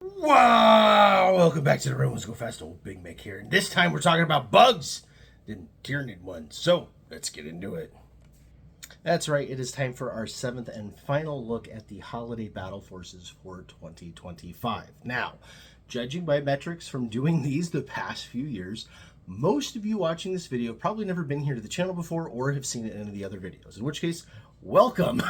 Wow! Welcome back to the Romans Go Fast. Old Big Mek here. And this time we're talking about bugs than Tyranid ones. So let's get into it. That's right. It is time for our seventh and final look at the holiday battle forces for 2025. Now, judging by metrics from doing these the past few years, most of you watching this video have probably never been here to the channel before or have seen it in any of the other videos. In which case, welcome.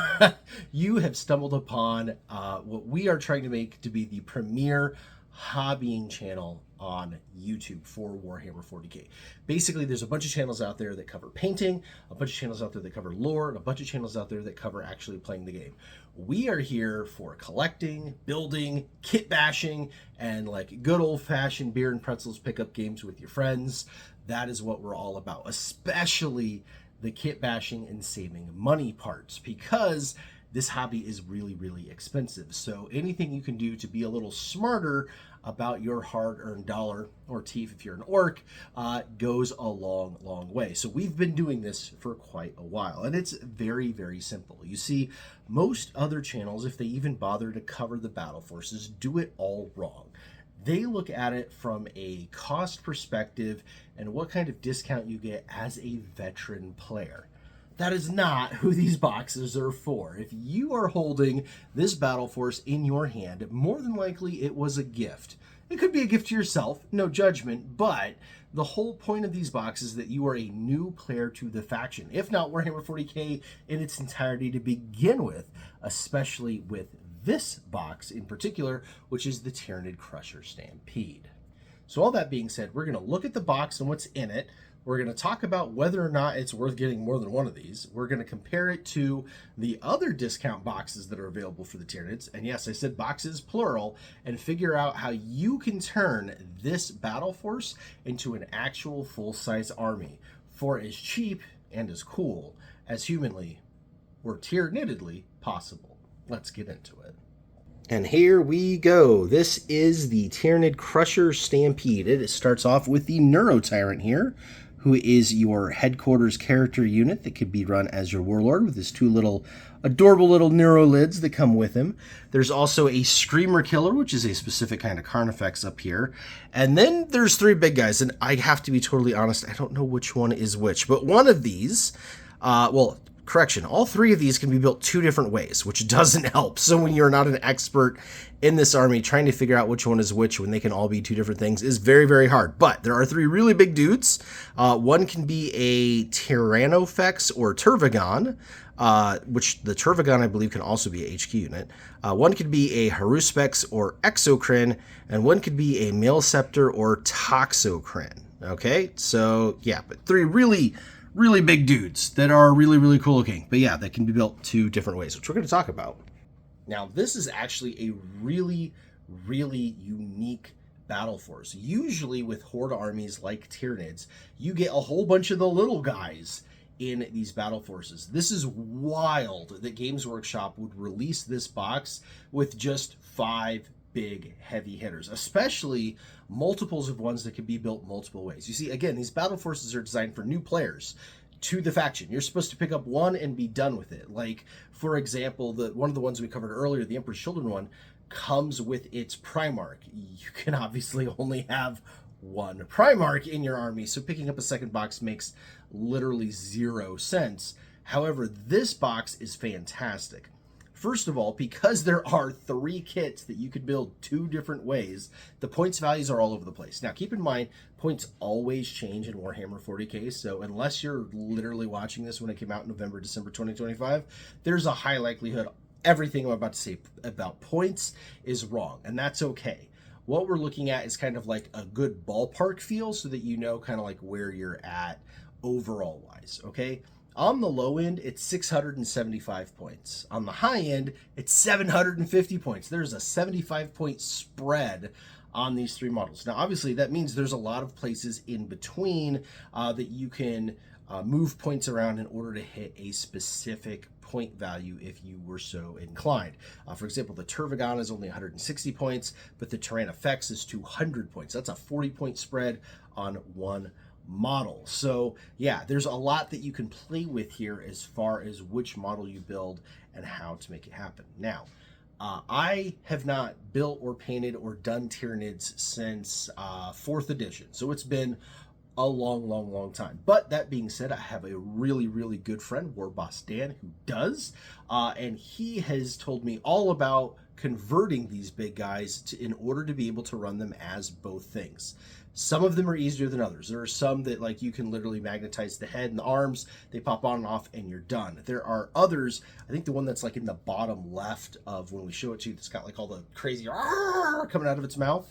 You have stumbled upon what we are trying to make to be the premier hobbying channel on YouTube for Warhammer 40k. Basically, there's a bunch of channels out there that cover painting, a bunch of channels out there that cover lore, and a bunch of channels out there that cover actually playing the game. We are here for collecting, building, kit bashing, and like good old-fashioned beer and pretzels pickup games with your friends. That is what we're all about, especially the kit bashing and saving money parts, because this hobby is really, really expensive. So anything you can do to be a little smarter about your hard-earned dollar, or teeth if you're an orc, goes a long, long way. So we've been doing this for quite a while, and it's very, very simple. You see, most other channels, if they even bother to cover the battle forces, do it all wrong. They look at it from a cost perspective and what kind of discount you get as a veteran player. That is not who these boxes are for. If you are holding this battle force in your hand, more than likely it was a gift. It could be a gift to yourself, no judgment, but the whole point of these boxes is that you are a new player to the faction, if not Warhammer 40k in its entirety to begin with, especially with this box in particular, which is the Tyranid Crusher Stampede. So all that being said, we're going to look at the box and what's in it. We're going to talk about whether or not it's worth getting more than one of these. We're going to compare it to the other discount boxes that are available for the Tyranids. And yes, I said boxes plural, and figure out how you can turn this battle force into an actual full-size army for as cheap and as cool as humanly or Tyranidedly possible. Let's get into it. And here we go. This is the Tyranid Crusher Stampede. It starts off with the Neuro Tyrant here, who is your headquarters character unit that could be run as your warlord with his two little adorable little neuro lids that come with him. There's also a Screamer Killer, which is a specific kind of Carnifex up here. And then there's three big guys, and I have to be totally honest, I don't know which one is which, but one of these, correction, all three of these can be built two different ways, which doesn't help. So when you're not an expert in this army, trying to figure out which one is which when they can all be two different things is very, very hard. But there are three really big dudes. One can be a Tyrannofex or Turvagon, which the Turvagon, I believe, can also be a HQ unit. One could be a Haruspex or Exocrine, and one could be a Maleceptor or Toxocrine. Okay, so yeah, but three really big dudes that are really, really cool looking. But yeah, they can be built two different ways, which we're going to talk about. Now, this is actually a really, really unique battle force. Usually with horde armies like Tyranids, you get a whole bunch of the little guys in these battle forces. This is wild that Games Workshop would release this box with just 5 big heavy hitters, especially multiples of ones that can be built multiple ways. You see, again, these battle forces are designed for new players to the faction. You're supposed to pick up one and be done with it. Like, for example, one of the ones we covered earlier, the Emperor's Children one, comes with its Primarch. You can obviously only have one Primarch in your army, so picking up a second box makes literally 0 sense. However, this box is fantastic. First of all, because there are 3 kits that you could build 2 different ways, the points values are all over the place. Now, keep in mind, points always change in Warhammer 40k, so unless you're literally watching this when it came out in November, December 2025, there's a high likelihood everything I'm about to say about points is wrong, and that's okay. What we're looking at is kind of like a good ballpark feel so that you know kind of like where you're at overall-wise, okay? On the low end, it's 675 points. On the high end, it's 750 points. There's a 75-point spread on these 3 models. Now, obviously, that means there's a lot of places in between that you can move points around in order to hit a specific point value if you were so inclined. For example, the Turvagon is only 160 points, but the Tyrannofex is 200 points. That's a 40-point spread on one model. So yeah, there's a lot that you can play with here as far as which model you build and how to make it happen. Now, I have not built or painted or done Tyranids since 4th edition, so it's been a long time. But that being said, I have a really good friend, War Boss Dan, who does, and he has told me all about converting these big guys in order to be able to run them as both things. Some of them are easier than others. There are some that, like, you can literally magnetize the head and the arms, they pop on and off, and you're done. There are others, I think the one that's like in the bottom left of when we show it to you, that's got like all the crazy coming out of its mouth.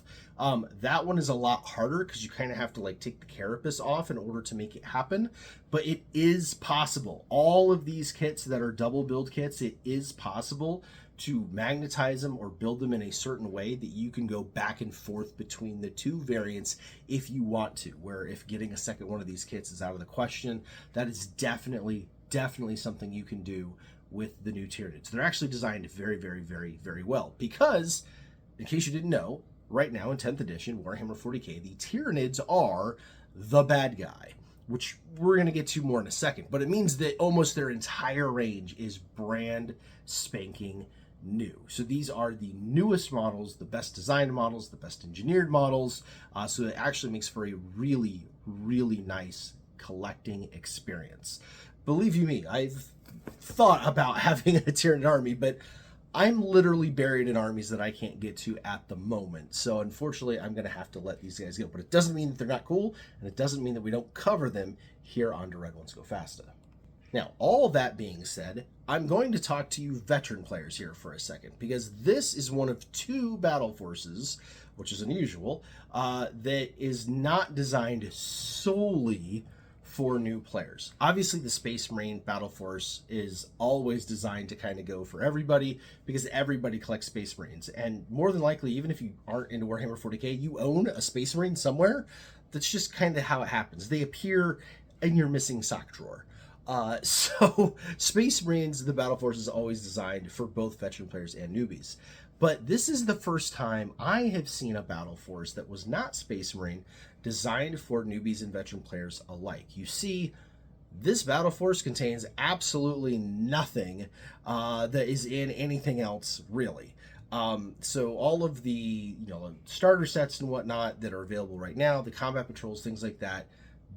That one is a lot harder because you kind of have to like take the carapace off in order to make it happen, but it is possible. All of these kits that are double build kits, it is possible to magnetize them or build them in a certain way that you can go back and forth between the two variants if you want to, where if getting a second one of these kits is out of the question, that is definitely something you can do with the new Tyranids. They're actually designed very well because, in case you didn't know, right now in 10th edition Warhammer 40k, the Tyranids are the bad guy, which we're going to get to more in a second, but it means that almost their entire range is brand spanking new. So these are the newest models, the best designed models, the best engineered models, so it actually makes for a really nice collecting experience. Believe you me, I've thought about having a Tyranid army, but I'm literally buried in armies that I can't get to at the moment. So unfortunately, I'm going to have to let these guys go. But it doesn't mean that they're not cool, and it doesn't mean that we don't cover them here on The Red Ones Go Fasta. Now, all that being said, I'm going to talk to you veteran players here for a second, because this is one of 2 battle forces, which is unusual, that is not designed solely for new players. Obviously, the Space Marine Battle Force is always designed to kind of go for everybody because everybody collects Space Marines. And more than likely, even if you aren't into Warhammer 40k, you own a Space Marine somewhere. That's just kind of how it happens. They appear in your missing sock drawer. So Space Marines, the Battle Force, is always designed for both veteran players and newbies. But this is the first time I have seen a Battle Force that was not Space Marine designed for newbies and veteran players alike. You see, this Battle Force contains absolutely nothing that is in anything else, really. So all of the starter sets and whatnot that are available right now, the combat patrols, things like that,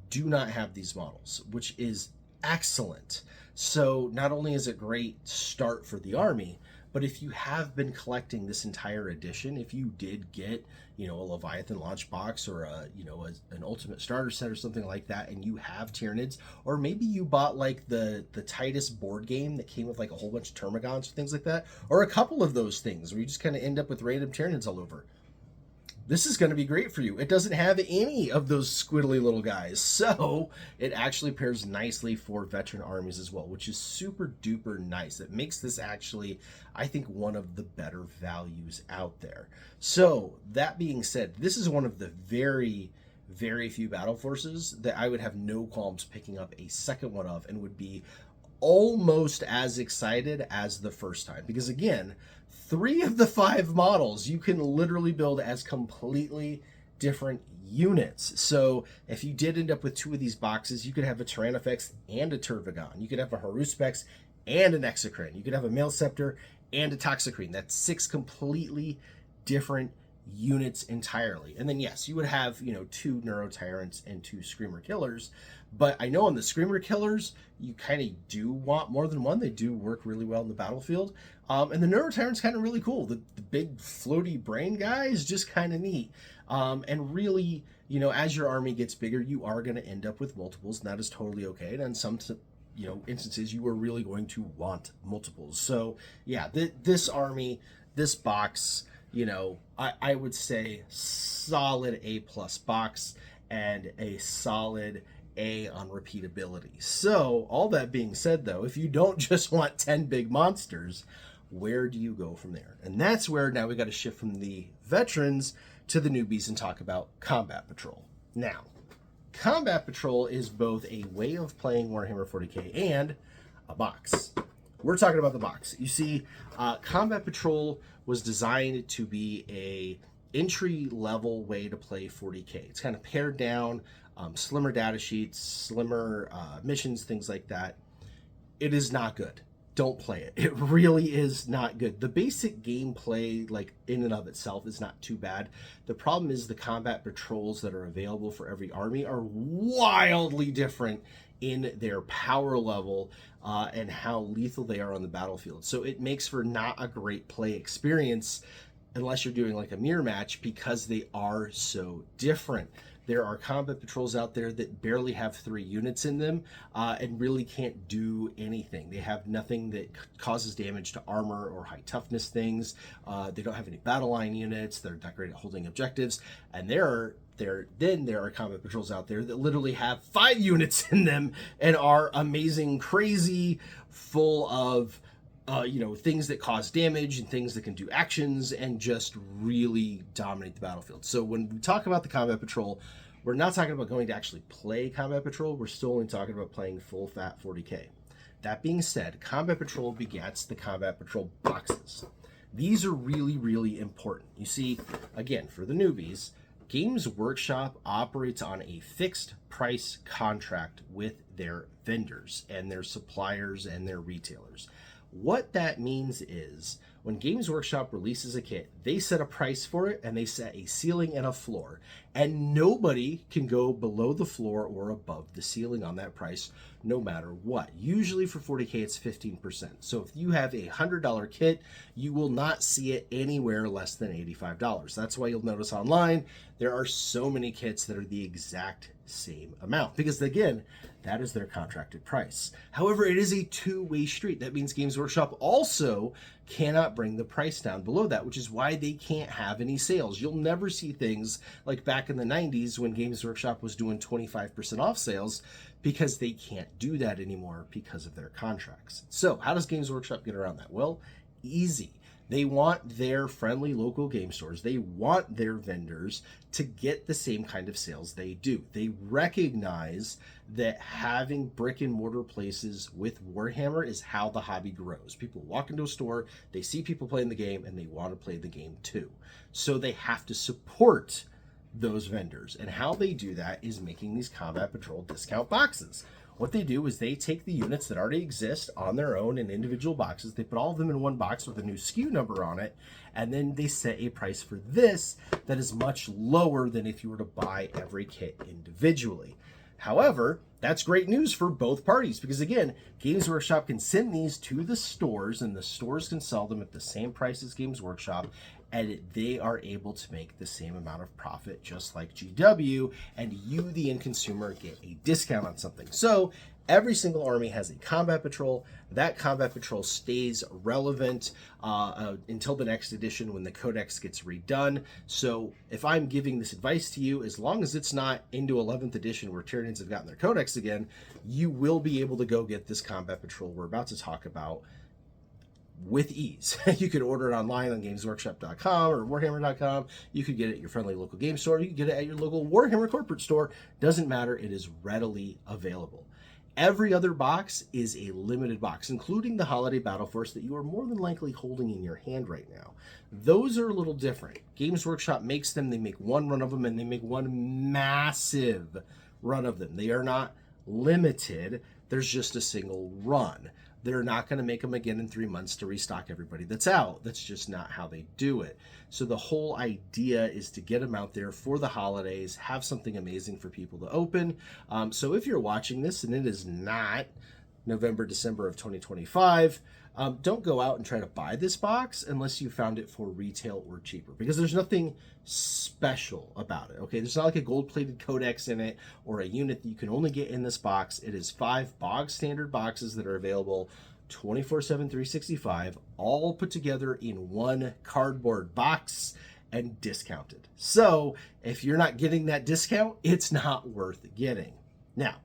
do not have these models, which is excellent. So not only is it a great start for the army, but if you have been collecting this entire edition, if you did get, a Leviathan launch box or an ultimate starter set or something like that, and you have Tyranids, or maybe you bought like the Titus board game that came with like a whole bunch of Termagants or things like that, or a couple of those things where you just kind of end up with random Tyranids all over. This is going to be great for you. It doesn't have any of those squiddly little guys, so it actually pairs nicely for veteran armies as well, which is super duper nice. It makes this actually, I think, one of the better values out there. So that being said, this is one of the very few battle forces that I would have no qualms picking up a second one of, and would be almost as excited as the first time, because again, 3 of the 5 models you can literally build as completely different units. So if you did end up with 2 of these boxes, you could have a Tyrannofex and a Tervagon. You could have a Haruspex and an Exocrine. You could have a Male Scepter and a Toxicrene. That's 6 completely different units entirely. And then yes, you would have 2 Neurotyrants and 2 Screamer Killers. But I know on the Screamer Killers, you kind of do want more than one. They do work really well in the battlefield. And the Neurotyrant's kind of really cool. The big floaty brain guy is just kind of neat. And really, as your army gets bigger, you are going to end up with multiples, and that is totally okay. And in some instances, you are really going to want multiples. So yeah, this army, this box, I would say solid A+ box and a solid A on repeatability. So all that being said, though, if you don't just want 10 big monsters, where do you go from there? And that's where now we got to shift from the veterans to the newbies and talk about Combat Patrol. Now, Combat Patrol is both a way of playing Warhammer 40k and a box. We're talking about the box. You see, Combat Patrol was designed to be a entry-level way to play 40k. It's kind of pared down, slimmer data sheets, slimmer missions, things like that. It is not good. don't play it. It really is not good. The basic gameplay, like in and of itself, is not too bad. The problem is the combat patrols that are available for every army are wildly different in their power level and how lethal they are on the battlefield. So it makes for not a great play experience unless you're doing like a mirror match, because they are so different. There are combat patrols out there that barely have 3 units in them and really can't do anything. They have nothing that causes damage to armor or high toughness things. They don't have any battle line units. They're not great at holding objectives. And there are combat patrols out there that literally have 5 units in them and are amazing, crazy, full of things that cause damage and things that can do actions and just really dominate the battlefield. So when we talk about the combat patrol, we're not talking about going to actually play combat patrol. We're still only talking about playing full fat 40K. That being said, combat patrol begets the combat patrol boxes. These are really, really important. You see, again, for the newbies, Games Workshop operates on a fixed price contract with their vendors and their suppliers and their retailers. What that means is when Games Workshop releases a kit, they set a price for it and they set a ceiling and a floor, and nobody can go below the floor or above the ceiling on that price no matter what. Usually for 40K it's 15%. So if you have a $100 kit, you will not see it anywhere less than $85. That's why you'll notice online there are so many kits that are the exact same amount, because again, that is their contracted price. However, it is a two-way street. That means Games Workshop also cannot bring the price down below that, which is why they can't have any sales. You'll never see things like back in the 90s when Games Workshop was doing 25% off sales, because they can't do that anymore because of their contracts. So how does Games Workshop get around that? Well, easy. They want their friendly local game stores, they want their vendors to get the same kind of sales they do. They recognize that having brick and mortar places with Warhammer is how the hobby grows. People walk into a store, they see people playing the game, and they want to play the game too. So they have to support those vendors. And how they do that is making these Combat Patrol discount boxes. What they do is they take the units that already exist on their own in individual boxes, they put all of them in one box with a new SKU number on it, and then they set a price for this that is much lower than if you were to buy every kit individually. However, that's great news for both parties, because again, Games Workshop can send these to the stores and the stores can sell them at the same price as Games Workshop, and they are able to make the same amount of profit just like GW, and you, the end consumer, get a discount on something. So every single army has a combat patrol. That combat patrol stays relevant until the next edition when the codex gets redone. So if I'm giving this advice to you, as long as it's not into 11th edition where Tyranids have gotten their codex again, you will be able to go get this combat patrol we're about to talk about with ease. You could order it online on gamesworkshop.com or warhammer.com. You could get it at your friendly local game store. You could get it at your local Warhammer corporate store. Doesn't matter. It is readily available. Every other box is a limited box, including the Holiday Battleforce that you are more than likely holding in your hand right now. Those are a little different. Games Workshop makes them. They make one run of them, and they make one massive run of them. They are not limited. There's just a single run. They're not going to make them again in 3 months to restock everybody that's out. That's just not how they do it. So the whole idea is to get them out there for the holidays, have something amazing for people to open. So if you're watching this and it is not November, December of 2025, don't go out and try to buy this box unless you found it for retail or cheaper, because there's nothing special about it. Okay, there's not like a gold-plated codex in it or a unit that you can only get in this box. It is 5 bog standard boxes that are available 24/7, 365, all put together in one cardboard box and discounted. So if you're not getting that discount, it's not worth getting. Now,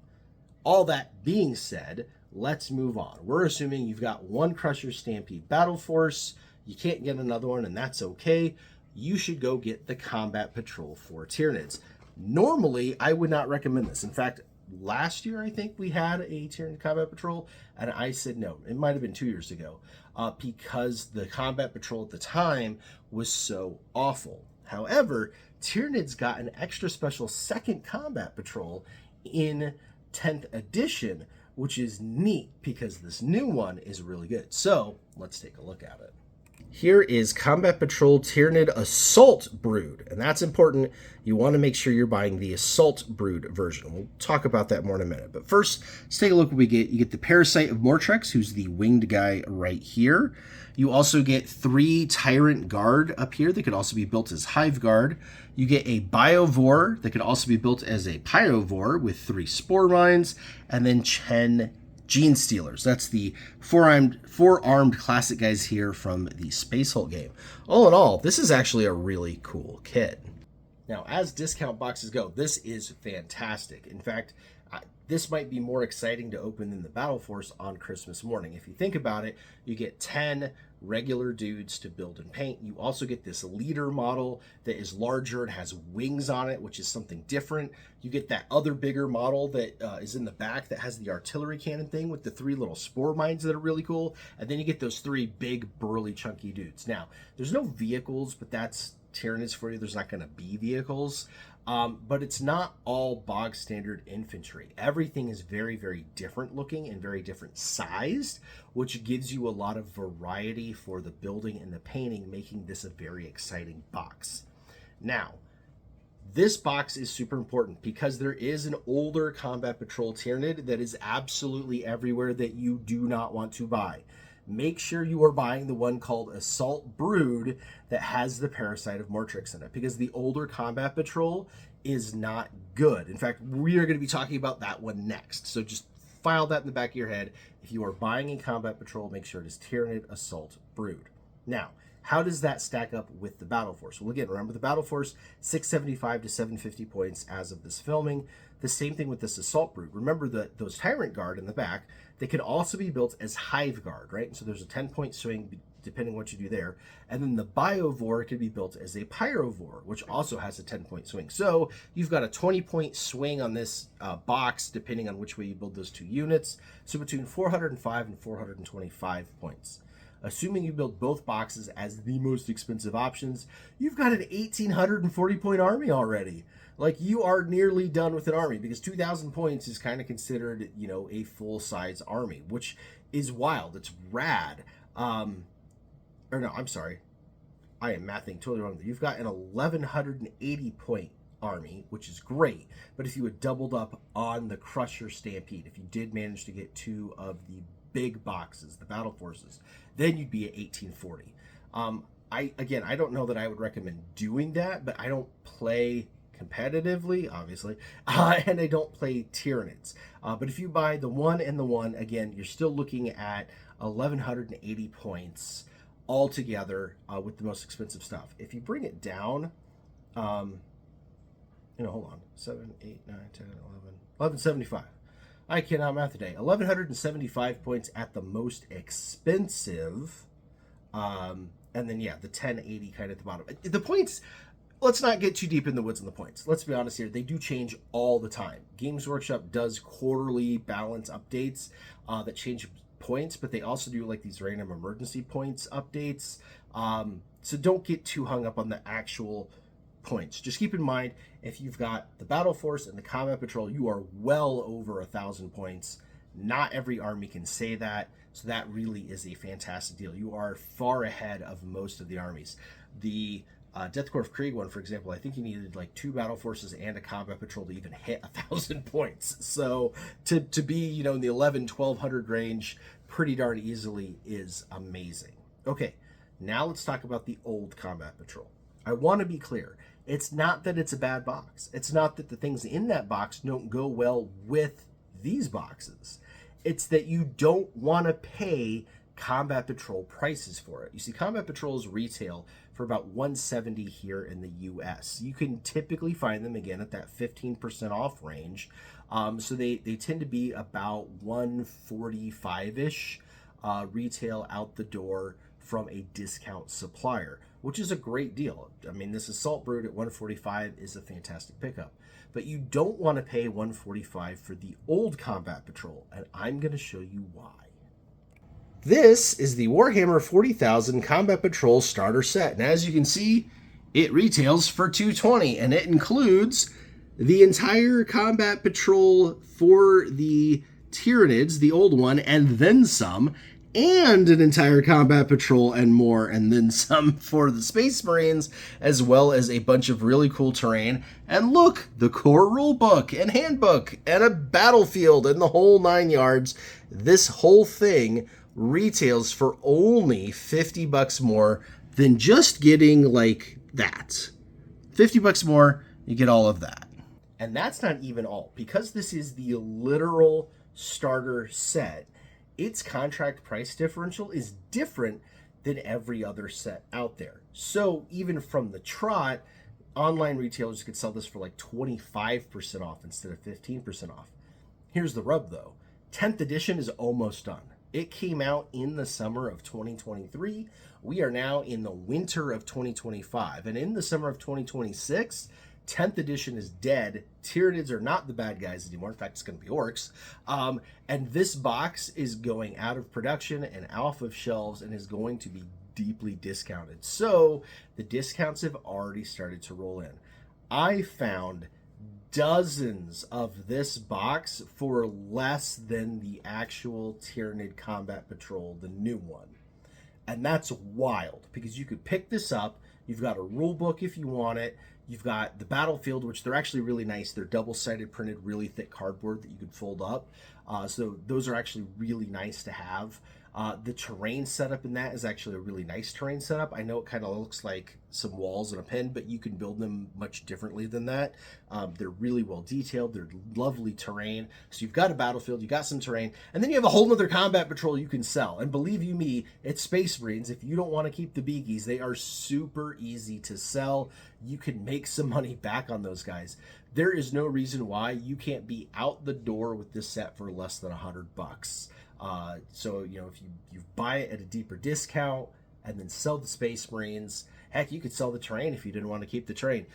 all that being said, let's move on. We're assuming you've got one Crusher Stampede Battleforce. You can't get another one, and that's okay. You should go get the Combat Patrol for Tyranids. Normally, I would not recommend this. In fact, last year, I think we had a Tyranid Combat Patrol, and I said no. It might have been 2 years ago, because the Combat Patrol at the time was so awful. However, Tyranids got an extra special second Combat Patrol in 10th edition, which is neat because this new one is really good. So let's take a look at it. Here is Combat Patrol Tyranid Assault Brood, and that's important. You want to make sure you're buying the Assault Brood version. We'll talk about that more in a minute. But first, let's take a look what we get. You get the Parasite of Mortrex, who's the winged guy right here. You also get 3 Tyrant Guard up here that could also be built as Hive Guard. You get a Biovore that could also be built as a Pyrovore with 3 Spore Mines, and then 10 Gene Stealers. That's the four-armed classic guys here from the Space Hulk game. All in all, this is actually a really cool kit. Now, as discount boxes go, this is fantastic. In fact, this might be more exciting to open than the Battleforce on Christmas morning. If you think about it, you get 10 regular dudes to build and paint. You also get this leader model that is larger and has wings on it, which is something different. You get that other bigger model that is in the back that has the artillery cannon thing with the 3 little spore mines that are really cool. And then you get those 3 big, burly, chunky dudes. Now, there's no vehicles, but that's Tyranids for you. There's not going to be vehicles. But it's not all bog standard infantry. Everything is very, very different looking and very different sized, which gives you a lot of variety for the building and the painting, making this a very exciting box. Now, this box is super important because there is an older Combat Patrol Tyranid that is absolutely everywhere that you do not want to buy. Make sure you are buying the one called Assault Brood that has the Parasite of Mortrex in it, because the older Combat Patrol is not good. In fact, we are going to be talking about that one next. So just file that in the back of your head. If you are buying a Combat Patrol, make sure it is Tyranid Assault Brood. Now, how does that stack up with the Battleforce? Well, again, remember the Battleforce, 675 to 750 points as of this filming. The same thing with this Assault Brood. Remember that those Tyrant Guard in the back, they can also be built as Hive Guard, right? So there's a 10-point swing depending on what you do there. And then the Biovore can be built as a Pyrovore, which also has a 10-point swing. So you've got a 20-point swing on this box, depending on which way you build those 2 units. So between 405 and 425 points. Assuming you build both boxes as the most expensive options, you've got an 1,840-point army already. Like, you are nearly done with an army, because 2,000 points is kind of considered, you know, a full-size army, which is wild. It's rad. Or no, I'm sorry. I am mathing totally wrong. You've got an 1,180-point army, which is great. But if you had doubled up on the Crusher Stampede, if you did manage to get 2 of the big boxes, the battle forces, then you'd be at 1,840. I don't know that I would recommend doing that, but I don't play competitively, obviously, and I don't play Tyranids. But if you buy the 1 and the 1, again, you're still looking at 1,180 points altogether with the most expensive stuff. If you bring it down, hold on, 7, 8, 9, 10, 11, 1175. I cannot math today. 1,175 points at the most expensive. And then, yeah, the 1080 kind of at the bottom. The points, let's not get too deep in the woods on the points. Let's be honest here. They do change all the time. Games Workshop does quarterly balance updates that change points, but they also do like these random emergency points updates. So don't get too hung up on the actual points. Just keep in mind, if you've got the Battle Force and the Combat Patrol, you are well over 1,000 points. Not every army can say that, so that really is a fantastic deal. You are far ahead of most of the armies. The Death Corps of Krieg one, for example, I think you needed like 2 battle forces and a Combat Patrol to even hit 1,000 points. So to be, in the 1,100-1,200 range pretty darn easily is amazing. Okay, now let's talk about the old Combat Patrol. I want to be clear. It's not that it's a bad box. It's not that the things in that box don't go well with these boxes. It's that you don't want to pay Combat Patrol prices for it. You see, Combat Patrols retail for about $170 here in the US. You can typically find them again at that 15% off range. So they tend to be about $145-ish retail out the door from a discount supplier, which is a great deal. I mean, this Assault Brood at $145 is a fantastic pickup. But you don't want to pay $145 for the old Combat Patrol, and I'm going to show you why. This is the Warhammer 40,000 Combat Patrol Starter Set, and as you can see, it retails for $220, and it includes the entire Combat Patrol for the Tyranids, the old one, and then some, and an entire combat patrol and more, and then some for the Space Marines, as well as a bunch of really cool terrain. And look, the core rulebook and handbook and a battlefield and the whole 9 yards. This whole thing retails for only $50 more than just getting like that. $50 more, you get all of that. And that's not even all. Because this is the literal starter set, its contract price differential is different than every other set out there. So even from the trot, online retailers could sell this for like 25% off instead of 15% off. Here's the rub though. 10th edition is almost done. It came out in the summer of 2023. We are now in the winter of 2025. And in the summer of 2026, 10th edition is dead. Tyranids are not the bad guys anymore. In fact, it's going to be orcs. And this box is going out of production and off of shelves and is going to be deeply discounted. So the discounts have already started to roll in. I found dozens of this box for less than the actual Tyranid Combat Patrol, the new one. And that's wild because you could pick this up. You've got a rule book if you want it. You've got the battlefield, which they're actually really nice. They're double-sided printed, really thick cardboard that you could fold up. So those are actually really nice to have. The terrain setup in that is actually a really nice terrain setup. I know it kind of looks like some walls and a pen, but you can build them much differently than that. They're really well detailed. They're lovely terrain. So you've got a battlefield, you got some terrain, and then you have a whole other combat patrol you can sell. And believe you me, it's Space Marines. If you don't want to keep the beakies, they are super easy to sell. You can make some money back on those guys. There is no reason why you can't be out the door with this set for less than $100. So, you know, if you buy it at a deeper discount and then sell the Space Marines, heck, you could sell the terrain if you didn't want to keep the terrain.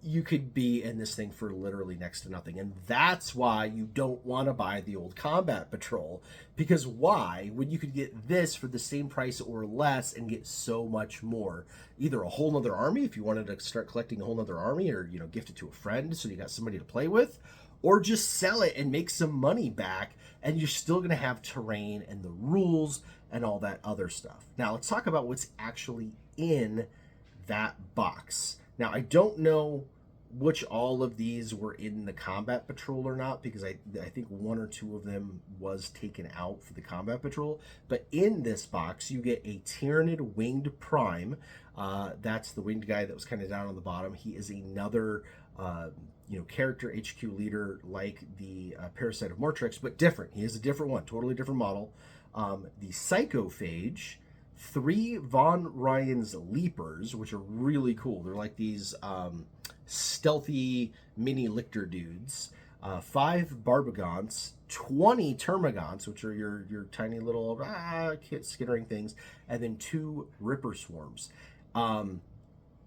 You could be in this thing for literally next to nothing. And that's why you don't want to buy the old Combat Patrol. Because why? When you could get this for the same price or less and get so much more. Either a whole nother army if you wanted to start collecting a whole nother army, or, you know, gift it to a friend so you got somebody to play with. Or just sell it and make some money back, and you're still going to have terrain and the rules and all that other stuff. Now, let's talk about what's actually in that box. Now, I don't know which all of these were in the Combat Patrol or not, because I think one or two of them was taken out for the Combat Patrol. But in this box, you get a Tyranid Winged Prime. That's the winged guy that was kind of down on the bottom. He is another character HQ leader like the Parasite of Mortrix, but different. He is a different one, totally different model. The Psychophage, 3 Von Ryan's Leapers, which are really cool. They're like these stealthy mini lictor dudes. 5 Barbagants, 20 Termagants, which are your tiny little skittering things, and then 2 Ripper Swarms.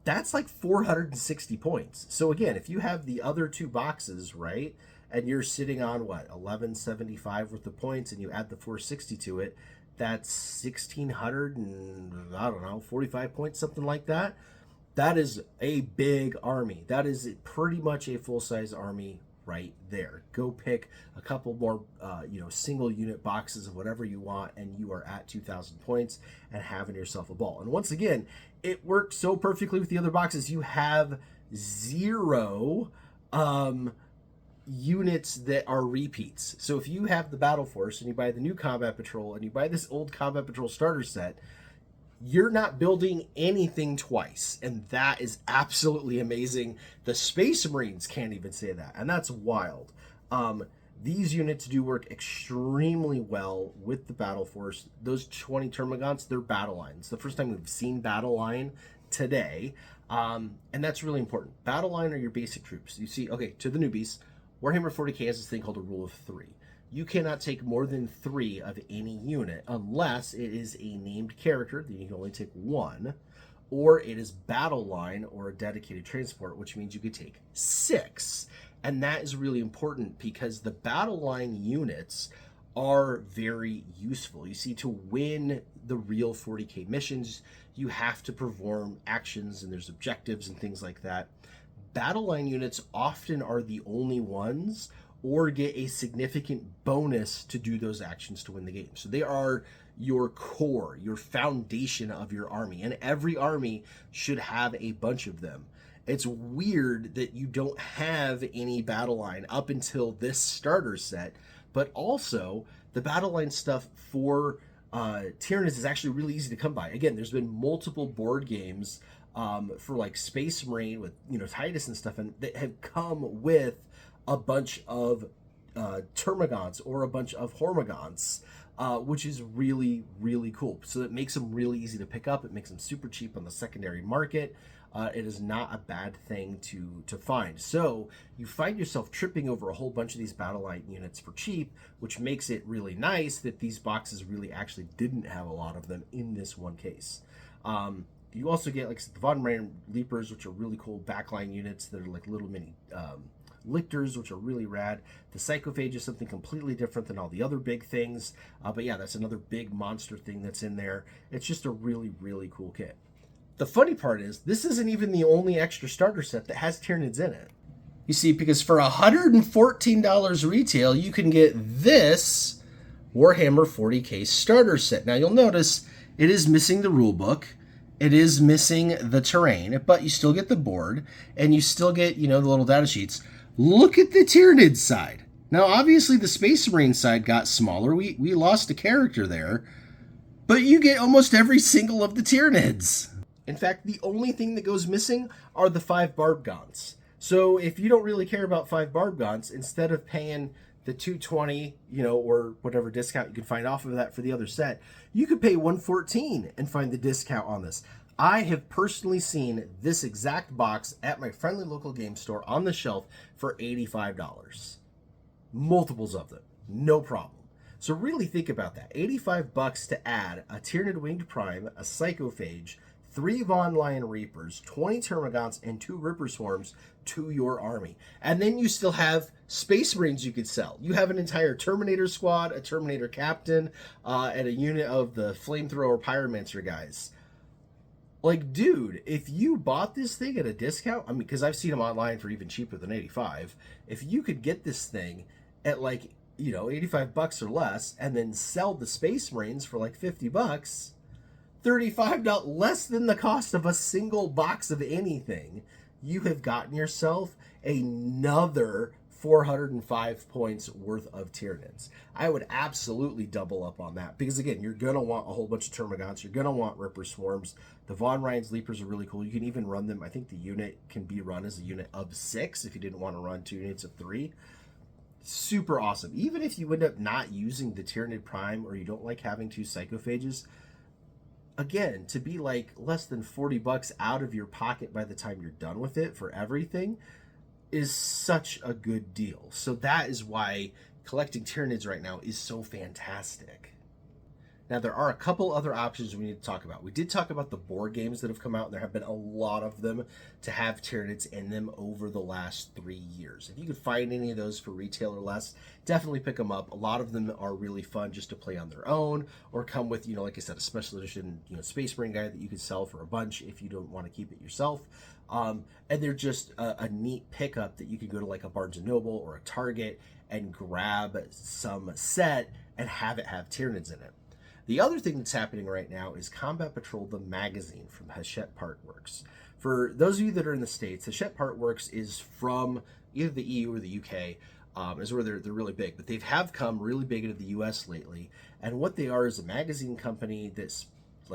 That's like 460 points. So again, if you have the other 2 boxes, right, and you're sitting on what, 1175 worth of points, and you add the 460 to it, that's 1600 and I don't know, 45 points, something like that. That is a big army. That is pretty much a full-size army right there. Go pick a couple more single unit boxes of whatever you want, and you are at 2,000 points and having yourself a ball. And once again, it works so perfectly with the other boxes. You have 0 units that are repeats. So if you have the battleforce and you buy the new Combat Patrol and you buy this old Combat Patrol starter set, you're not building anything twice, and that is absolutely amazing. The Space Marines can't even say that, and that's wild. These units do work extremely well with the battle force. Those 20 Termagants, they're battle lines. The first time we've seen battle line today, and that's really important. Battle line are your basic troops. You see, okay, to the newbies, Warhammer 40k has this thing called a rule of 3. You cannot take more than 3 of any unit unless it is a named character, then you can only take 1, or it is battle line or a dedicated transport, which means you could take 6. And that is really important because the battle line units are very useful. You see, to win the real 40k missions, you have to perform actions, and there's objectives and things like that. Battle line units often are the only ones or get a significant bonus to do those actions to win the game. So they are your core, your foundation of your army, and every army should have a bunch of them. It's weird that you don't have any battle line up until this starter set, but also the battle line stuff for Tyranids is actually really easy to come by. Again, there's been multiple board games for like Space Marine with Titus and stuff, and that have come with a bunch of Termagants or a bunch of Hormagaunts, which is really, really cool. So it makes them really easy to pick up. It makes them super cheap on the secondary market. It is not a bad thing to find. So you find yourself tripping over a whole bunch of these battle line units for cheap, which makes it really nice that these boxes really actually didn't have a lot of them in this one case. You also get like the Von Ryan Leapers, which are really cool backline units that are like little mini Lictors, which are really rad. The Psychophage is something completely different than all the other big things. But yeah, that's another big monster thing that's in there. It's just a really, really cool kit. The funny part is, this isn't even the only extra starter set that has Tyranids in it. You see, because for $114 retail, you can get this Warhammer 40k starter set. Now, you'll notice it is missing the rulebook. It is missing the terrain, but you still get the board, and you still get, the little data sheets. Look at the Tyranid side. Now, obviously, the Space Marine side got smaller. We lost a character there, but you get almost every single of the Tyranids. In fact, the only thing that goes missing are the 5 Barbgaunts. So if you don't really care about 5 Barbgaunts, instead of paying the $220, or whatever discount you can find off of that for the other set, you could pay $114 and find the discount on this. I have personally seen this exact box at my friendly local game store on the shelf for $85. Multiples of them, no problem. So really think about that. $85 to add a Tyranid Winged Prime, a Psychophage, 3 Von Lion Reapers, 20 Termagants, and 2 Ripper Swarms to your army. And then you still have Space Marines you could sell. You have an entire Terminator squad, a Terminator captain, and a unit of the Flamethrower Pyromancer guys. Like, dude, if you bought this thing at a discount, I mean, because I've seen them online for even cheaper than $85, if you could get this thing at like, $85 or less, and then sell the Space Marines for like $50, $35 less than the cost of a single box of anything, you have gotten yourself another 405 points worth of Tyranids. I would absolutely double up on that, because again, you're going to want a whole bunch of Termagants, you're going to want Ripper Swarms. The Von Ryan's Leapers are really cool. You can even run them. I think the unit can be run as a unit of 6 if you didn't want to run 2 units of 3. Super awesome. Even if you end up not using the Tyranid Prime, or you don't like having 2 Psychophages, again, to be like less than $40 out of your pocket by the time you're done with it for everything is such a good deal. So that is why collecting Tyranids right now is so fantastic. Now, there are a couple other options we need to talk about. We did talk about the board games that have come out, and there have been a lot of them to have Tyranids in them over the last 3 years. If you could find any of those for retail or less, definitely pick them up. A lot of them are really fun just to play on their own, or come with, like I said, a special edition, Space Marine guy that you could sell for a bunch if you don't want to keep it yourself. And they're just a neat pickup that you could go to like a Barnes & Noble or a Target and grab some set and have it have Tyranids in it. The other thing that's happening right now is Combat Patrol, the magazine from Hachette Partworks. For those of you that are in the States, Hachette Partworks is from either the EU or the UK, is where they're really big. But they have come really big into the US lately. And what they are is a magazine company that's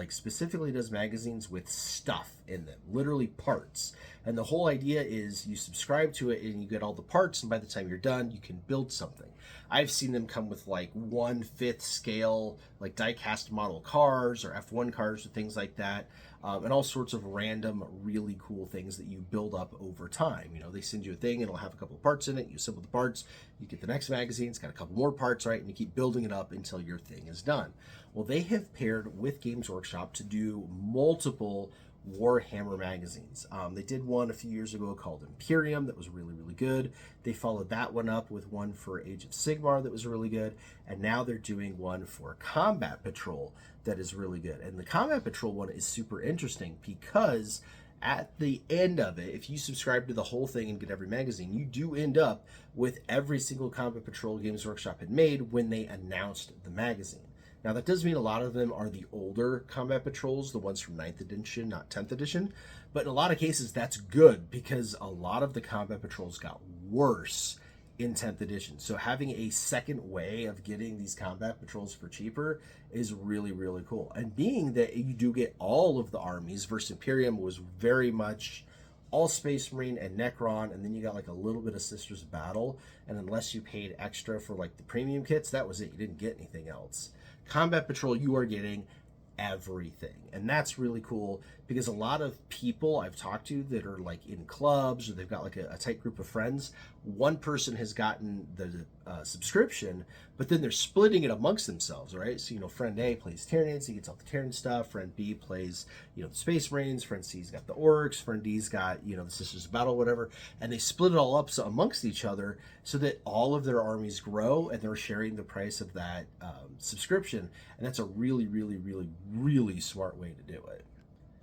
specifically does magazines with stuff in them, literally parts. And the whole idea is you subscribe to it and you get all the parts, and by the time you're done, you can build something. I've seen them come with 1/5 scale die-cast model cars or F1 cars or things like that, and all sorts of random really cool things that you build up over time. They send you a thing, it'll have a couple of parts in it, you assemble the parts, you get the next magazine, it's got a couple more parts, right, and you keep building it up until your thing is done. Well, they have paired with Games Workshop to do multiple Warhammer magazines. They did one a few years ago called Imperium that was really, really good. They followed that one up with one for Age of Sigmar that was really good. And now they're doing one for Combat Patrol that is really good. And the Combat Patrol one is super interesting because At the end of it, if you subscribe to the whole thing and get every magazine, you do end up with every single Combat Patrol Games Workshop had made when they announced the magazine. Now, that does mean a lot of them are the older Combat Patrols, the ones from 9th edition, not 10th edition. But in a lot of cases, that's good because a lot of the Combat Patrols got worse in 10th edition. So having a second way of getting these Combat Patrols for cheaper is really, really cool. And being that you do get all of the armies versus Imperium was very much all Space Marine and Necron, and then you got like a little bit of Sisters of Battle, and unless you paid extra for like the premium kits, that was it. You didn't get anything else. Combat Patrol, you are getting everything, and that's really cool because a lot of people I've talked to that are like in clubs or they've got like a tight group of friends, one person has gotten the subscription, but then they're splitting it amongst themselves, right? So, you know, friend A plays Tyranids, he gets all the Tyranid stuff. Friend B plays, you know, the Space Marines. Friend C's got the Orcs. Friend D's got, you know, the Sisters of Battle, whatever. And they split it all up amongst each other so that all of their armies grow and they're sharing the price of that subscription. And that's a really, really, really, really smart way to do it.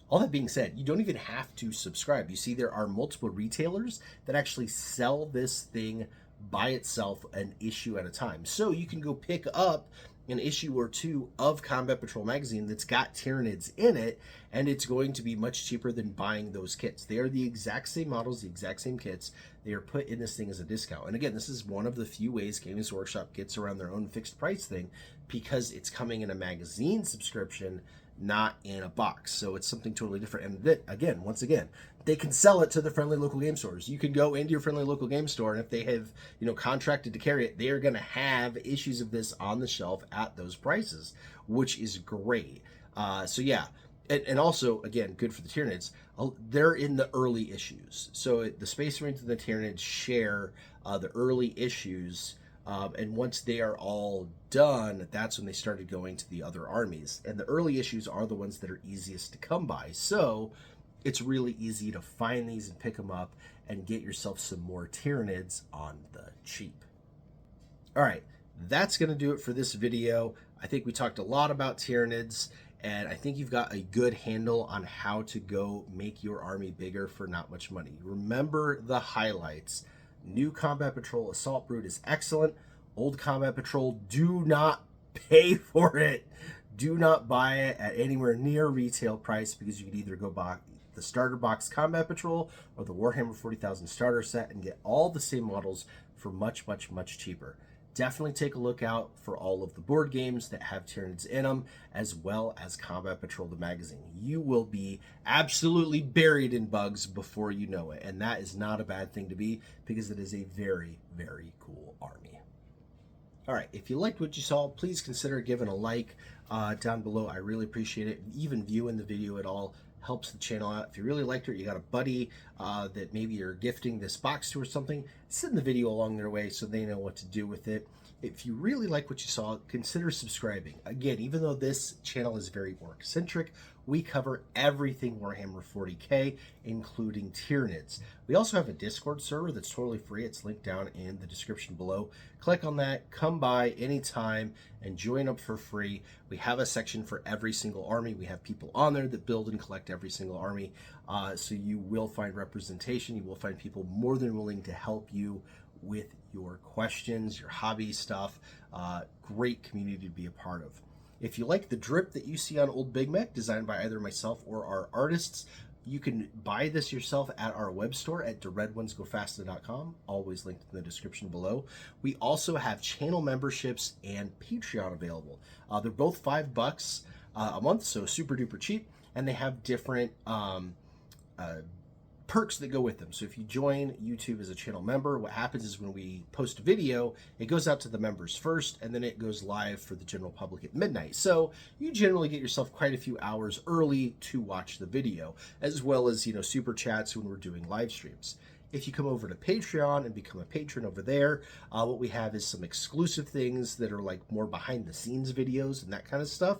All that being said, you don't even have to subscribe. You see, there are multiple retailers that actually sell this thing by itself, an issue at a time. So you can go pick up an issue or two of Combat Patrol magazine that's got Tyranids in it, and it's going to be much cheaper than buying those kits. They are the exact same models, the exact same kits. They are put in this thing as a discount. And again, this is one of the few ways Games Workshop gets around their own fixed price thing, because it's coming in a magazine subscription, not in a box. So it's something totally different. And that, again, once again, they can sell it to the friendly local game stores. You can go into your friendly local game store, and if they have, you know, contracted to carry it, they are going to have issues of this on the shelf at those prices, which is great. So yeah, and also, again, good for the Tyranids. They're in the early issues. So the Space Marines and the Tyranids share the early issues. And once they are all done, that's when they started going to the other armies. And the early issues are the ones that are easiest to come by. So it's really easy to find these and pick them up and get yourself some more Tyranids on the cheap. All right, that's going to do it for this video. I think we talked a lot about Tyranids, and I think you've got a good handle on how to go make your army bigger for not much money. Remember the highlights. New Combat Patrol Assault Brute is excellent. Old Combat Patrol, do not pay for it. Do not buy it at anywhere near retail price, because you could either go buy the starter box Combat Patrol or the Warhammer 40,000 starter set and get all the same models for much, much, much cheaper. Definitely take a look out for all of the board games that have Tyranids in them, as well as Combat Patrol the magazine. You will be absolutely buried in bugs before you know it, and that is not a bad thing to be, because it is a very, very cool army. All right, if you liked what you saw, please consider giving a like down below. I really appreciate it. Even viewing the video at all helps the channel out. If you really liked it, you got a buddy that maybe you're gifting this box to or something, send the video along their way so they know what to do with it. If you really like what you saw, consider subscribing. Again, even though this channel is very orc-centric, we cover everything Warhammer 40k, including Tyranids. We also have a Discord server that's totally free. It's linked down in the description below. Click on that, come by anytime, and join up for free. We have a section for every single army. We have people on there that build and collect every single army. So you will find representation. You will find people more than willing to help you with your questions, your hobby stuff. Great community to be a part of. If you like the drip that you see on Old Big Mek, designed by either myself or our artists, you can buy this yourself at our web store at theredonesgofasta.com, always linked in the description below. We also have channel memberships and Patreon available. They're both $5 a month, so super duper cheap, and they have different perks that go with them. So if you join YouTube as a channel member, what happens is when we post a video, it goes out to the members first, and then it goes live for the general public at midnight. So you generally get yourself quite a few hours early to watch the video, as well as, you know, super chats when we're doing live streams. If you come over to Patreon and become a patron over there, what we have is some exclusive things that are like more behind the scenes videos and that kind of stuff,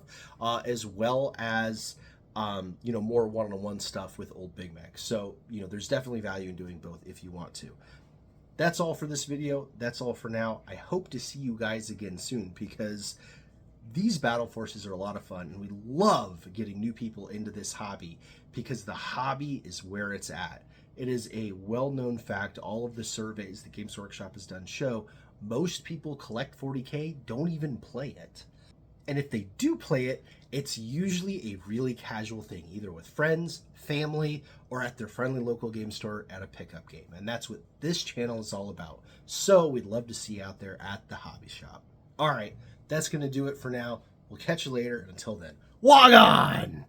as well as you know, more one-on-one stuff with Old Big Mek. So, you know, there's definitely value in doing both if you want to. That's all for this video. That's all for now. I hope to see you guys again soon, because These battle forces are a lot of fun, and we love getting new people into this hobby because the hobby is where it's at. It is a well-known fact. All of the surveys the Games Workshop has done show most people collect 40K, don't even play it. And if they do play it, it's usually a really casual thing, either with friends, family, or at their friendly local game store at a pickup game. And that's what this channel is all about. So we'd love to see you out there at the hobby shop. All right, that's going to do it for now. We'll catch you later. And until then, log on!